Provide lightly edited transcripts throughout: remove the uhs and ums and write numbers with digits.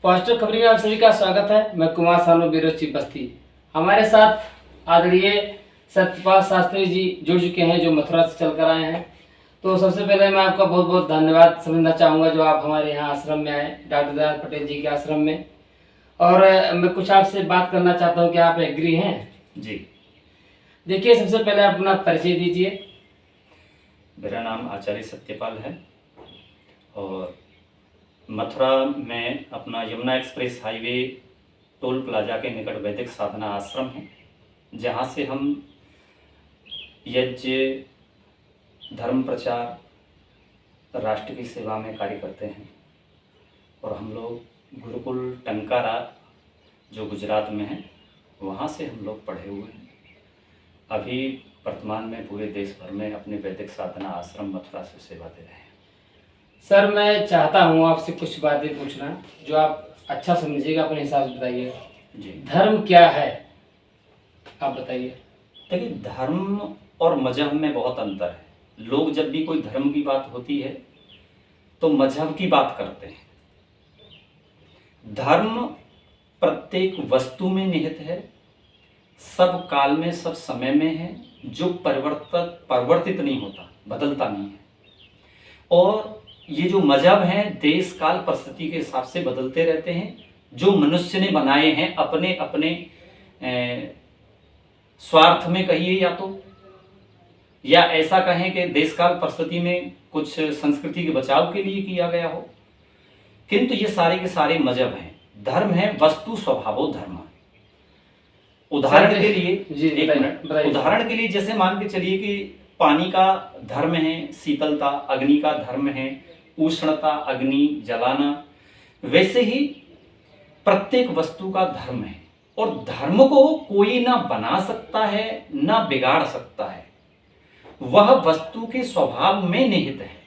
Positive खबरी में आप सभी का स्वागत है। मैं कुमार सानू ब्यूरो चीफ बस्ती। हमारे साथ आदरणीय सत्यपाल शास्त्री जी जुड़ चुके हैं जो मथुरा से चल कर आए हैं। तो सबसे पहले मैं आपका बहुत बहुत धन्यवाद समझना चाहूँगा जो आप हमारे यहाँ आश्रम में आए, डॉक्टर दयाल पटेल जी के आश्रम में। और मैं कुछ आपसे बात करना चाहता हूँ कि आप एग्री हैं? जी। देखिए, सबसे पहले आप अपना परिचय दीजिए। मेरा नाम आचार्य सत्यपाल है और मथुरा में अपना Yamuna express highway toll plaza के निकट वैदिक साधना आश्रम है, जहाँ से हम यज्ञ, धर्म प्रचार, राष्ट्र की सेवा में कार्य करते हैं। और हम लोग गुरुकुल टंकारा जो गुजरात में है वहाँ से हम लोग पढ़े हुए हैं। अभी वर्तमान में पूरे देश भर में अपने वैदिक साधना आश्रम मथुरा से सेवा दे रहे हैं। सर, मैं चाहता हूँ आपसे कुछ बातें पूछना जो आप अच्छा समझिएगा, अपने हिसाब से बताइए। जी। धर्म क्या है, आप बताइए। देखिए, धर्म और मजहब में बहुत अंतर है। लोग जब भी कोई धर्म की बात होती है तो मजहब की बात करते हैं। धर्म प्रत्येक वस्तु में निहित है, सब काल में, सब समय में है, जो परिवर्तित नहीं होता, बदलता नहीं है। और ये जो मजहब हैं देश काल परिस्थिति के हिसाब से बदलते रहते हैं, जो मनुष्य ने बनाए हैं अपने अपने स्वार्थ में कहिए, या ऐसा कहें कि देश काल परिस्थिति में कुछ संस्कृति के बचाव के लिए किया गया हो। किंतु ये सारे के सारे मजहब हैं। धर्म है वस्तु स्वभावो धर्म। उदाहरण के लिए एक मिनट, उदाहरण के लिए जैसे मान के चलिए कि पानी का धर्म है शीतलता, अग्नि का धर्म है उष्णता, अग्नि जलाना। वैसे ही प्रत्येक वस्तु का धर्म है और धर्म को कोई ना बना सकता है ना बिगाड़ सकता है, वह वस्तु के स्वभाव में निहित है।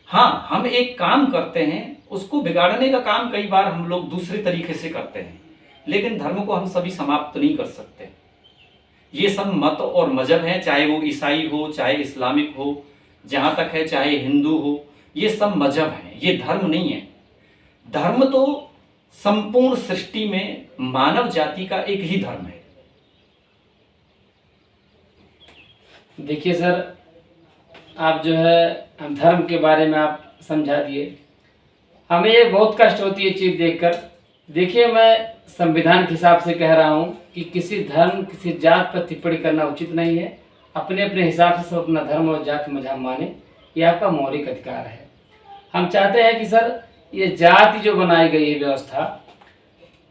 हाँ, हम एक काम करते हैं, उसको बिगाड़ने का काम कई बार हम लोग दूसरे तरीके से करते हैं, लेकिन धर्म को हम सभी समाप्त नहीं कर सकते। ये सब मत और मजहब है, चाहे वो ईसाई हो, चाहे इस्लामिक हो, जहां तक है चाहे हिंदू हो, ये सब मजहब है, ये धर्म नहीं है। धर्म तो संपूर्ण सृष्टि में मानव जाति का एक ही धर्म है। देखिए सर, आप जो है धर्म के बारे में आप समझा दिए। हमें ये बहुत कष्ट होती है चीज़ देखकर। देखिए, मैं संविधान के हिसाब से कह रहा हूँ कि किसी धर्म, किसी जात पर टिप्पणी करना उचित नहीं है। अपने अपने हिसाब से सब अपना धर्म और जात मजहब माने, ये आपका मौलिक अधिकार है। हम चाहते हैं कि सर ये जाति जो बनाई गई है व्यवस्था,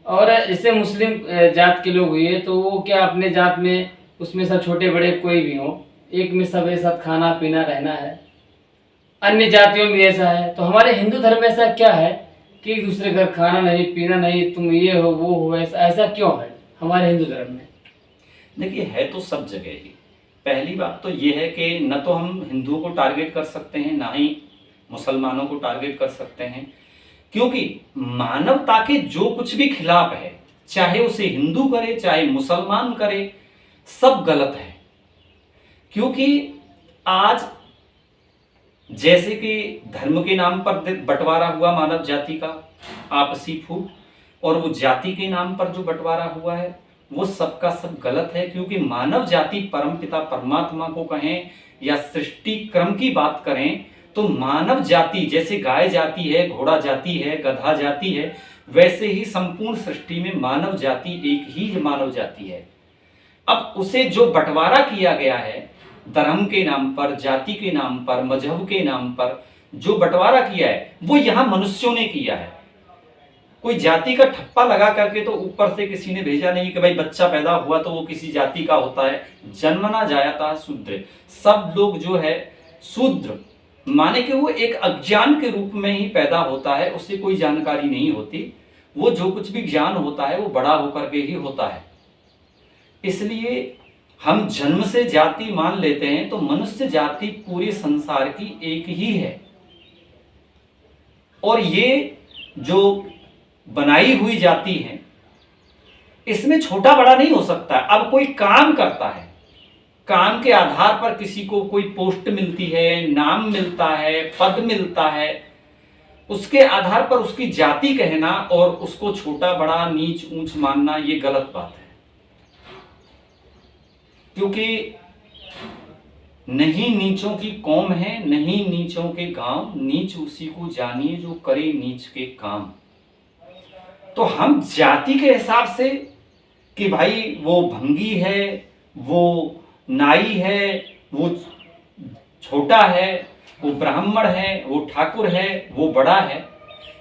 और जैसे मुस्लिम जात के लोग हुए तो वो क्या अपने जात में, उसमें सब छोटे बड़े कोई भी हो, एक में सब एक साथ खाना पीना रहना है। अन्य जातियों में ऐसा है, तो हमारे हिंदू धर्म में ऐसा क्या है कि एक दूसरे घर खाना नहीं, पीना नहीं, तुम ये हो वो हो, ऐसा क्यों है हमारे हिंदू धर्म में? देखिए, है तो सब जगह ही। पहली बात तो ये है कि न तो हम हिंदुओं को टारगेट कर सकते हैं, ना ही मुसलमानों को टारगेट कर सकते हैं, क्योंकि मानवता के जो कुछ भी खिलाफ है, चाहे उसे हिंदू करे चाहे मुसलमान करे, सब गलत है। क्योंकि आज जैसे कि धर्म के नाम पर बंटवारा हुआ मानव जाति का, आपसी फूट, और वो जाति के नाम पर जो बंटवारा हुआ है वो सबका सब गलत है। क्योंकि मानव जाति परमपिता परमात्मा को कहें या सृष्टि क्रम की बात करें तो मानव जाति जैसे गाय जाति है, घोड़ा जाति है, गधा जाति है, वैसे ही संपूर्ण सृष्टि में मानव जाति एक ही मानव जाति है। अब उसे जो बंटवारा किया गया है धर्म के नाम पर, जाति के नाम पर, मजहब के नाम पर जो बंटवारा किया है वो यहाँ मनुष्यों ने किया है। कोई जाति का ठप्पा लगा करके तो ऊपर से किसी ने भेजा नहीं कि भाई बच्चा पैदा हुआ तो वो किसी जाति का होता है। जन्मना जायता शूद्र, सब लोग जो है शूद्र माने कि वो एक अज्ञान के रूप में ही पैदा होता है, उससे कोई जानकारी नहीं होती। वो जो कुछ भी ज्ञान होता है वो बड़ा होकर के ही होता है। इसलिए हम जन्म से जाति मान लेते हैं तो मनुष्य जाति पूरे संसार की एक ही है। और ये जो बनाई हुई जाति है इसमें छोटा बड़ा नहीं हो सकता। अब कोई काम करता है, काम के आधार पर किसी को कोई पोस्ट मिलती है, नाम मिलता है, पद मिलता है, उसके आधार पर उसकी जाति कहना और उसको छोटा बड़ा नीच ऊंच मानना ये गलत बात है। क्योंकि नहीं नीचों की कौम है, नहीं नीचों के गांव, नीच उसी को जानिए जो करे नीच के काम। तो हम जाति के हिसाब से कि भाई वो भंगी है, वो नाई है, वो छोटा है, वो ब्राह्मण है, वो ठाकुर है, वो बड़ा है,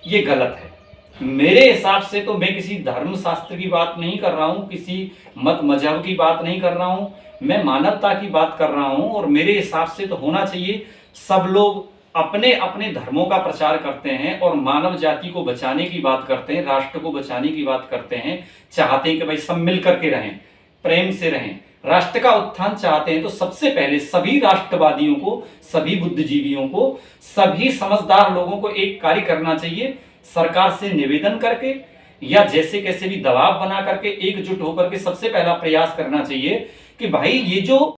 ये गलत है। मेरे हिसाब से तो मैं किसी धर्म शास्त्र की बात नहीं कर रहा हूं, किसी मत मजहब की बात नहीं कर रहा हूं, मैं मानवता की बात कर रहा हूं। और मेरे हिसाब से तो होना चाहिए, सब लोग अपने अपने धर्मों का प्रचार करते हैं और मानव जाति को बचाने की बात करते हैं, राष्ट्र को बचाने की बात करते हैं, चाहते हैं कि भाई सब मिल करके रहें, प्रेम से रहें, राष्ट्र का उत्थान चाहते हैं। तो सबसे पहले सभी राष्ट्रवादियों को, सभी बुद्धिजीवियों को, सभी समझदार लोगों को एक कार्य करना चाहिए, सरकार से निवेदन करके या जैसे कैसे भी दबाव बना करके एकजुट होकर के सबसे पहला प्रयास करना चाहिए कि भाई ये जो